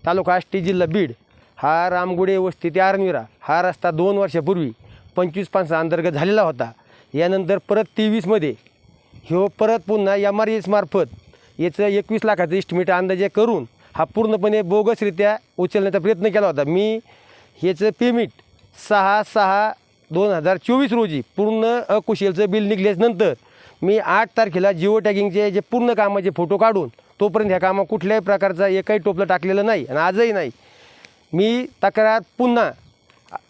तालुका आष्टी जिल्हा बीड हा रामगुडे वस्ती ते आरणविरा हा रस्ता 2 वर्षापूर्वी 25 अंतर्गत झालेला होता। यानंतर परत 23मध्ये ह्यो परत पुन्हा MRS मार्फत याचं 21 लाखाचं इस्टिमेट अंदाजे करून हा पूर्णपणे बोगसरित्या उचलण्याचा प्रयत्न केला होता। मी ह्याचं पेमेंट 6/6/2024 रोजी पूर्ण अकुशलचं बिल निघल्यानंतर मी 8 तारखेला जिओ टॅगिंगचे जे पूर्ण कामाचे फोटो काढून तोपर्यंत ह्या कामा कुठल्याही प्रकारचा एकही टोपलं टाकलेलं नाही आणि आजही नाही। मी तक्रार पुन्हा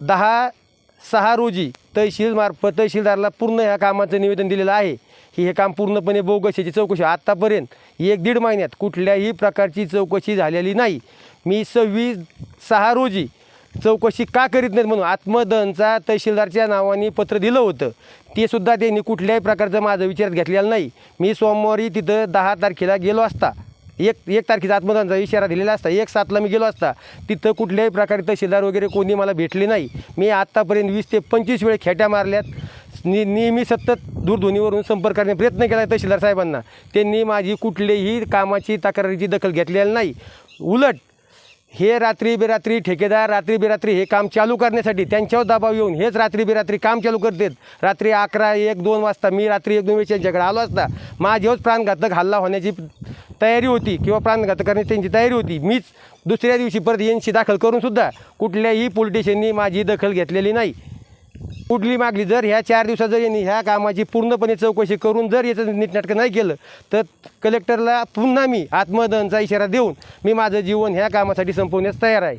10/6 रोजी तहसीलदाराला पूर्ण ह्या कामाचं निवेदन दिलेलं आहे की हे काम पूर्णपणे बोगस याची चौकशी आत्तापर्यंत 1-1.5 महिन्यात कुठल्याही प्रकारची चौकशी झालेली नाही। मी 26/6 रोजी चौकशी का करीत नाहीत म्हणून आत्मदहनचा तहसीलदारच्या नावाने पत्र दिलं होतं, ते सुद्धा त्यांनी कुठल्याही प्रकारचं माझं विचारात घेतलेलं नाही। मी सोमवारी तिथं 10 तारखेला गेलो असता, एक तारखेचा आत्मदहनचा इशारा दिलेला असता, 1/7ला मी गेलो असता, तिथं कुठल्याही प्रकारे तहसीलदार वगैरे कोणी मला भेटले नाही। मी आत्तापर्यंत 20 ते 25 वेळ खेट्या मारल्यात। नेहमी सतत दूरध्वनीवरून संपर्क करण्याचा प्रयत्न केला आहे तहसीलदार साहेबांना, त्यांनी माझी कुठल्याही कामाची तक्रारीची दखल घेतलेली नाही। उलट हे रात्री बेरात्री ठेकेदार रात्री बेरात्री हे काम चालू करण्यासाठी त्यांच्यावर दबाव येऊन हेच रात्री बेरात्री काम चालू करतात। रात्री 11-1-2 वाजता मी रात्री 1-2 वेळेस त्यांच्याकडे आलो असता माझ्यावरच प्राणघातक हल्ला होण्याची तयारी होती किंवा प्राणघातक करण्याची त्यांची तयारी होती। मीच दुसऱ्या दिवशी परत एनसी दाखल करूनसुद्धा कुठल्याही पोलीस स्टेशननी माझी दखल घेतलेली नाही। कुठली मागली जर ह्या 4 दिवसात जर यांनी ह्या कामाची पूर्णपणे चौकशी करून जर याचं नीटनाटकं नाही केलं तर कलेक्टरला पुन्हा मी आत्मदहनचा इशारा देऊन मी माझं जीवन ह्या कामासाठी संपवण्यास तयार आहे।